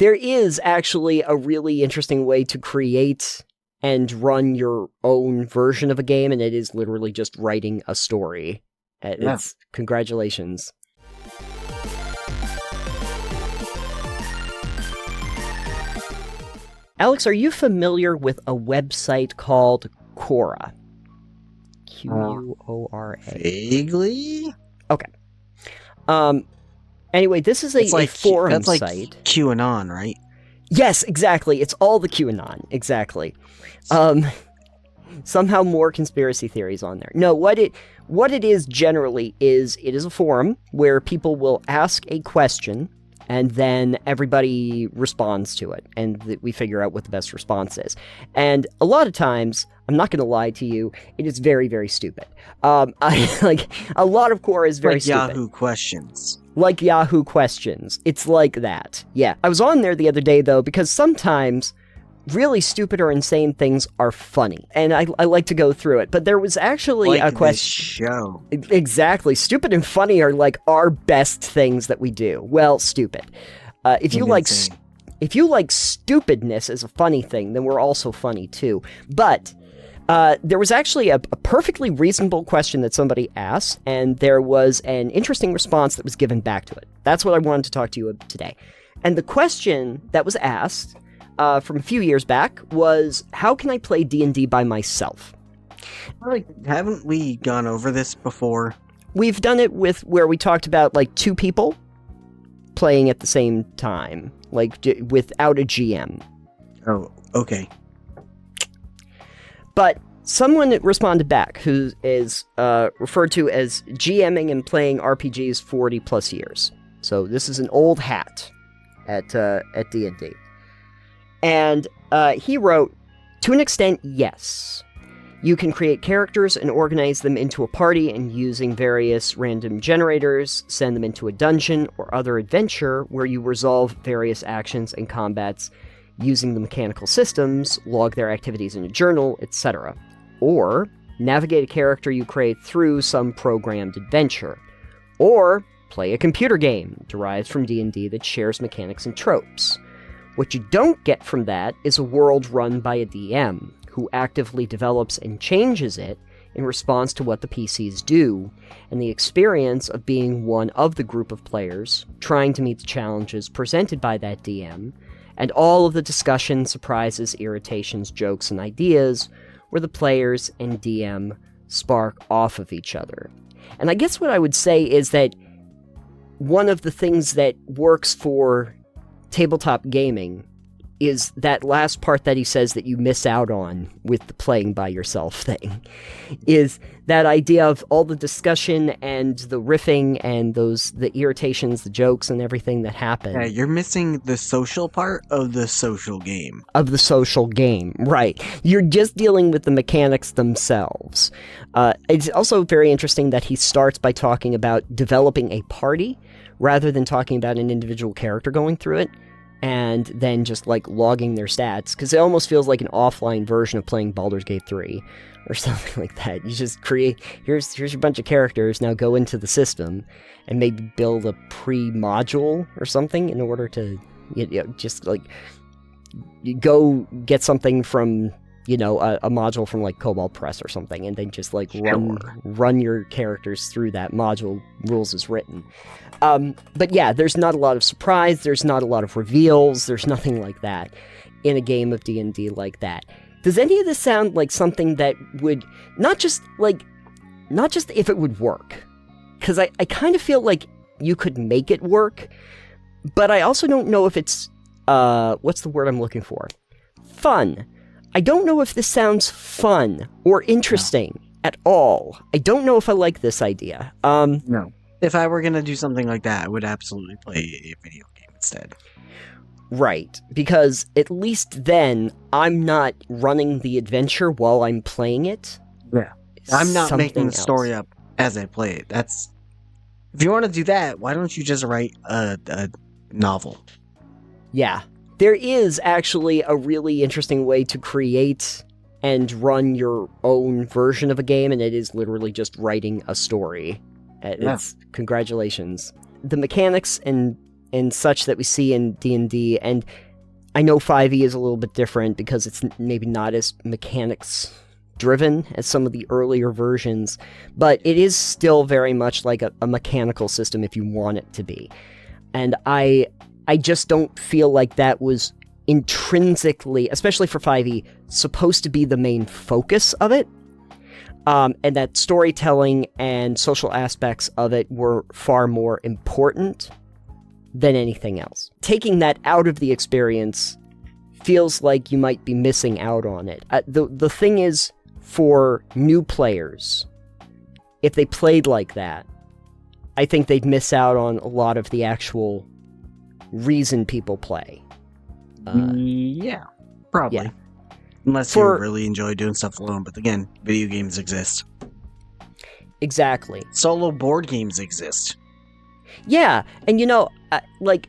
There is actually a really interesting way to create and run your own version of a game, and it is literally just writing a story. It's congratulations. Alex, are you familiar with a website called Quora? Quora. Vaguely? Okay. Anyway, this is a forum site. That's like QAnon, right? Yes, exactly. It's all the QAnon. Exactly. Somehow more conspiracy theories on there. No, what it is generally is it is a forum where people will ask a question and then everybody responds to it, and we figure out what the best response is. And a lot of times, I'm not going to lie to you, it is very, very stupid. Like a lot of Quora is very stupid. Yahoo questions. Like Yahoo questions. It's like that. Yeah. I was on there the other day, though, because sometimes really stupid or insane things are funny. And I like to go through it. But there was actually a question. Show. Exactly. Stupid and funny are like our best things that we do. Well, stupid. If you like stupidness as a funny thing, then we're also funny too. But there was actually a perfectly reasonable question that somebody asked, and there was an interesting response that was given back to it. That's what I wanted to talk to you about today. And the question that was asked from a few years back was, how can I play D&D by myself? Haven't we gone over this before? We've done it with where we talked about like two people playing at the same time, like without a GM. Oh, okay. But someone responded back who is referred to as GMing and playing RPGs 40 plus years. So this is an old hat at D&D. And he wrote, to an extent, yes. You can create characters and organize them into a party, and using various random generators, send them into a dungeon or other adventure where you resolve various actions and combats using the mechanical systems, log their activities in a journal, etc. Or navigate a character you create through some programmed adventure. Or play a computer game derived from D&D that shares mechanics and tropes. What you don't get from that is a world run by a DM, who actively develops and changes it in response to what the PCs do, and the experience of being one of the group of players, trying to meet the challenges presented by that DM, and all of the discussion, surprises, irritations, jokes, and ideas where the players and DM spark off of each other. And I guess what I would say is that one of the things that works for tabletop gaming is that last part that he says that you miss out on with the playing by yourself thing, is that idea of all the discussion and the riffing and the irritations, the jokes and everything that happen. Yeah, you're missing the social part of the social game. Of the social game, right. You're just dealing with the mechanics themselves. It's also very interesting that he starts by talking about developing a party rather than talking about an individual character going through it, and then just, like, logging their stats, because it almost feels like an offline version of playing Baldur's Gate 3, or something like that. You just create, here's your bunch of characters, now go into the system, and maybe build a pre-module or something in order to, just, like, you go get something from, a module from, like, Cobalt Press or something, and then just, like, run your characters through that module, rules as written. But yeah, there's not a lot of surprise, there's not a lot of reveals, there's nothing like that in a game of D&D like that. Does any of this sound like something that would, not just if it would work, because I kind of feel like you could make it work, but I also don't know if it's, what's the word I'm looking for? Fun. I don't know if this sounds fun or interesting at all. I don't know if I like this idea. No. If I were going to do something like that, I would absolutely play a video game instead. Right, because at least then, I'm not running the adventure while I'm playing it. Yeah. I'm not making the story up as I play it. If you want to do that, why don't you just write a novel? Yeah. There is actually a really interesting way to create and run your own version of a game, and it is literally just writing a story. Congratulations. The mechanics and and such that we see in D&D, and I know 5e is a little bit different because it's maybe not as mechanics driven as some of the earlier versions, but it is still very much like a mechanical system if you want it to be. And I just don't feel like that was intrinsically, especially for 5e, supposed to be the main focus of it. And that storytelling and social aspects of it were far more important than anything else. Taking that out of the experience feels like you might be missing out on it. The thing is, for new players, if they played like that, I think they'd miss out on a lot of the actual reason people play. Yeah, probably. Yeah. Unless you really enjoy doing stuff alone. But again, video games exist. Exactly. Solo board games exist. Yeah, and like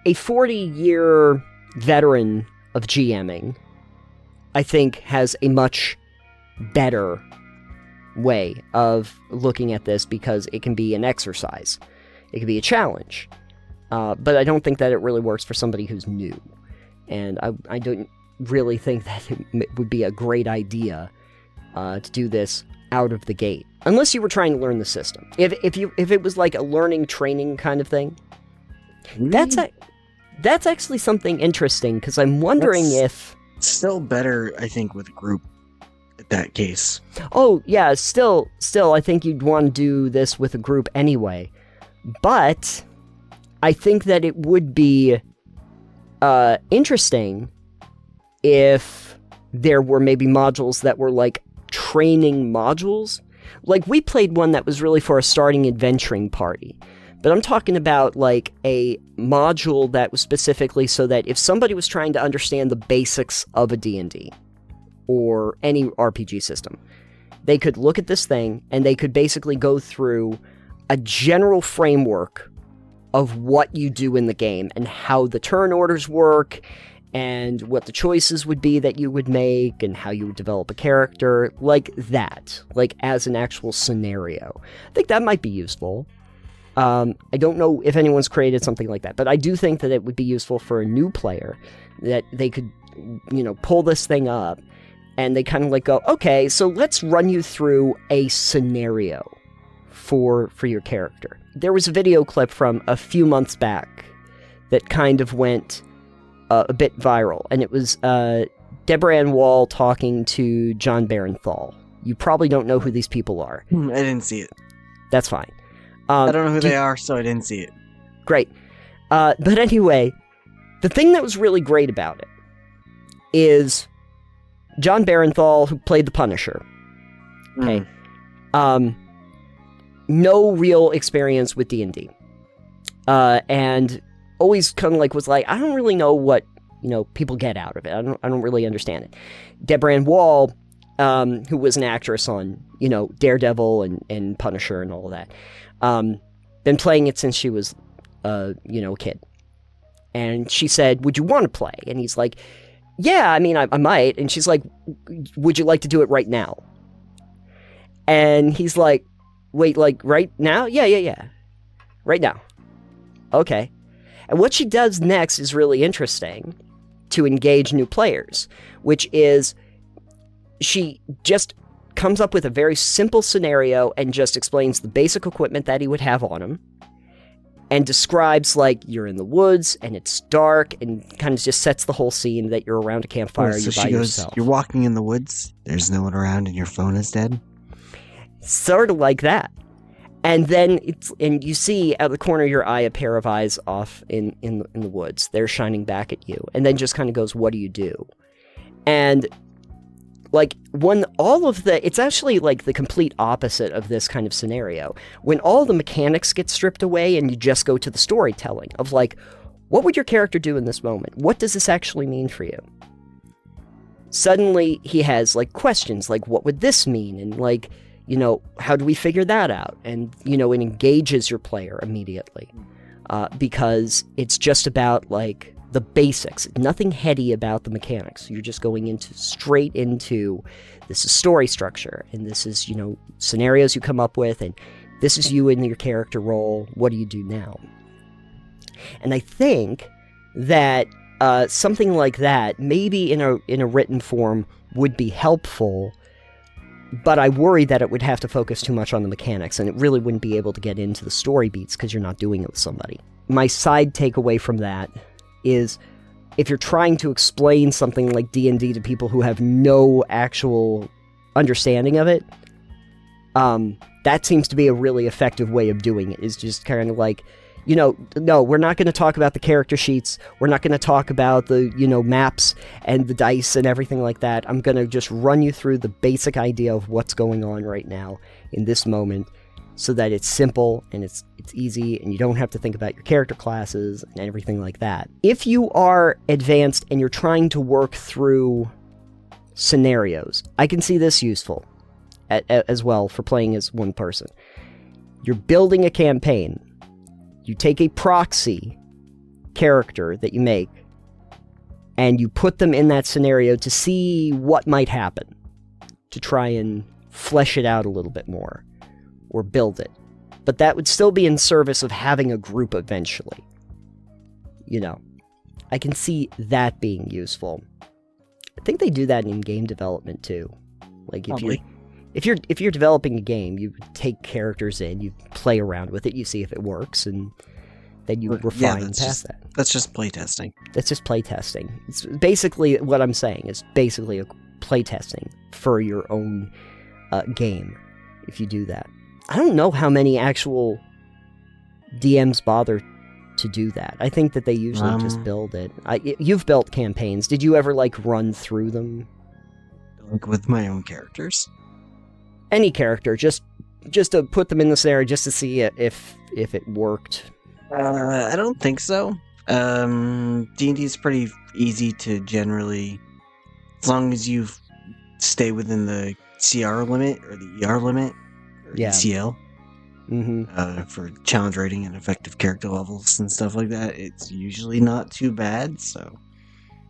a 40-year veteran of GMing, I think, has a much better way of looking at this because it can be an exercise. It can be a challenge. But I don't think that it really works for somebody who's new. And I don't really think that it would be a great idea to do this out of the gate. Unless you were trying to learn the system. If it was like a learning, training kind of thing, that's actually something interesting, because I'm wondering if... Still better, I think, with a group in that case. Oh, yeah, still, I think you'd want to do this with a group anyway. But I think that it would be interesting if there were maybe modules that were like training modules. Like, we played one that was really for a starting adventuring party. But I'm talking about like a module that was specifically so that if somebody was trying to understand the basics of a D&D or any RPG system, they could look at this thing and they could basically go through a general framework of what you do in the game and how the turn orders work and what the choices would be that you would make and how you would develop a character, like that, like as an actual scenario. I think that might be useful. I don't know if anyone's created something like that, but I do think that it would be useful for a new player, that they could, pull this thing up and they kind of like go, okay, so let's run you through a scenario for your character. There was a video clip from a few months back that kind of went a bit viral, and it was Deborah Ann Wall talking to John Barenthal. You probably don't know who these people are. I didn't see it. That's fine. I don't know who they are, so I didn't see it. Great. But anyway, the thing that was really great about it is John Barenthal, who played the Punisher. Okay. No real experience with D&D. And always kind of like was like, I don't really know what, people get out of it. I don't really understand it. Deborah Ann Wall, who was an actress on, Daredevil and Punisher and all of that, been playing it since she was, a kid. And she said, would you want to play? And he's like, yeah, I mean, I might. And she's like, would you like to do it right now? And he's like, wait, like right now? Yeah. Right now. Okay. And what she does next is really interesting to engage new players, which is she just comes up with a very simple scenario and just explains the basic equipment that he would have on him and describes, like, you're in the woods and it's dark and kind of just sets the whole scene that you're around a campfire, so you're by yourself. You're walking in the woods, there's no one around and your phone is dead? Sort of like that. And then and you see out of the corner of your eye a pair of eyes off in the woods. They're shining back at you. And then just kind of goes, what do you do? And like when all of it's actually like the complete opposite of this kind of scenario. When all the mechanics get stripped away and you just go to the storytelling of like, what would your character do in this moment? What does this actually mean for you? Suddenly he has like questions like, what would this mean? And like, how do we figure that out? And, it engages your player immediately because it's just about, like, the basics. Nothing heady about the mechanics. You're just going straight into, this is story structure, and this is, scenarios you come up with, and this is you in your character role. What do you do now? And I think that something like that, maybe in a written form, would be helpful, but I worry that it would have to focus too much on the mechanics, and it really wouldn't be able to get into the story beats because you're not doing it with somebody. My side takeaway from that is, if you're trying to explain something like D&D to people who have no actual understanding of it, that seems to be a really effective way of doing it, is just kind of like, no, we're not going to talk about the character sheets. We're not going to talk about the, maps and the dice and everything like that. I'm going to just run you through the basic idea of what's going on right now in this moment so that it's simple and it's easy and you don't have to think about your character classes and everything like that. If you are advanced and you're trying to work through scenarios, I can see this useful as well for playing as one person. You're building a campaign. You take a proxy character that you make, and you put them in that scenario to see what might happen, to try and flesh it out a little bit more, or build it. But that would still be in service of having a group eventually. I can see that being useful. I think they do that in game development too. Like if you're developing a game, you take characters in, you play around with it, you see if it works, and then you refine past that. That's just playtesting. That's just playtesting. It's basically what I'm saying is basically a playtesting for your own game. If you do that, I don't know how many actual DMs bother to do that. I think that they usually just build it. You've built campaigns. Did you ever run through them? Like with my own characters? Any character, just to put them in the scenario, just to see if it worked. I don't think so. D&D is pretty easy to generally, as long as you stay within the CR limit or the ER limit, or ECL, for challenge rating and effective character levels and stuff like that. It's usually not too bad. So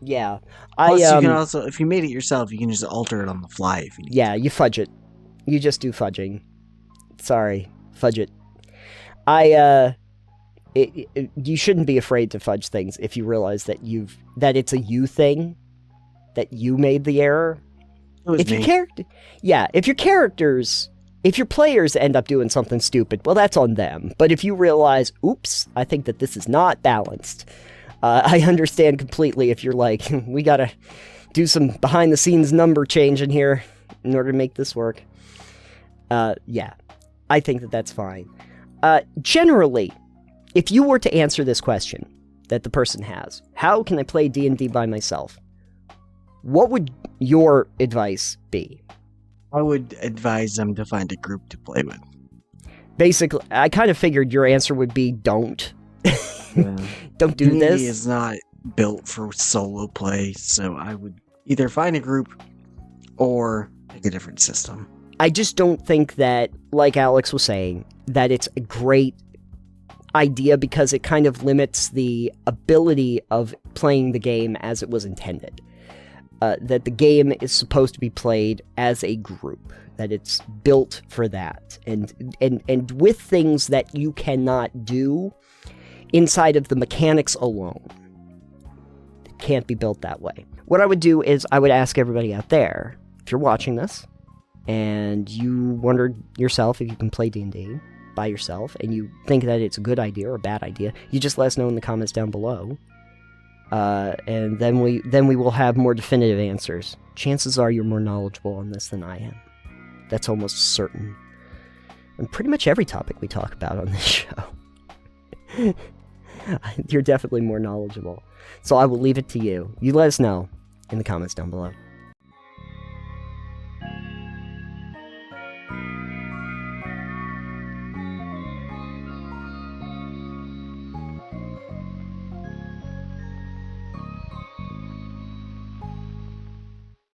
yeah, plus you can also, if you made it yourself, you can just alter it on the fly if you need. Yeah, you fudge it. You just do fudging. Sorry, fudge it. You shouldn't be afraid to fudge things if you realize that it's a you thing, that you made the error. It was If your players end up doing something stupid, well, that's on them. But if you realize, oops, I think that this is not balanced, I understand completely if you're like, we gotta do some behind-the-scenes number change in here in order to make this work. Yeah, I think that that's fine. Generally, if you were to answer this question that the person has, how can I play D&D by myself? What would your advice be? I would advise them to find a group to play with. Basically, I kind of figured your answer would be don't. Don't do this. D&D is not built for solo play, so I would either find a group or pick a different system. I just don't think that, like Alex was saying, that it's a great idea because it kind of limits the ability of playing the game as it was intended. That the game is supposed to be played as a group, that it's built for that, and with things that you cannot do inside of the mechanics alone. It can't be built that way. What I would do is I would ask everybody out there, if you're watching this, and you wondered yourself if you can play D&D by yourself, and you think that it's a good idea or a bad idea, you just let us know in the comments down below. And then we will have more definitive answers. Chances are you're more knowledgeable on this than I am. That's almost certain. And pretty much every topic we talk about on this show. You're definitely more knowledgeable. So I will leave it to you. You let us know in the comments down below.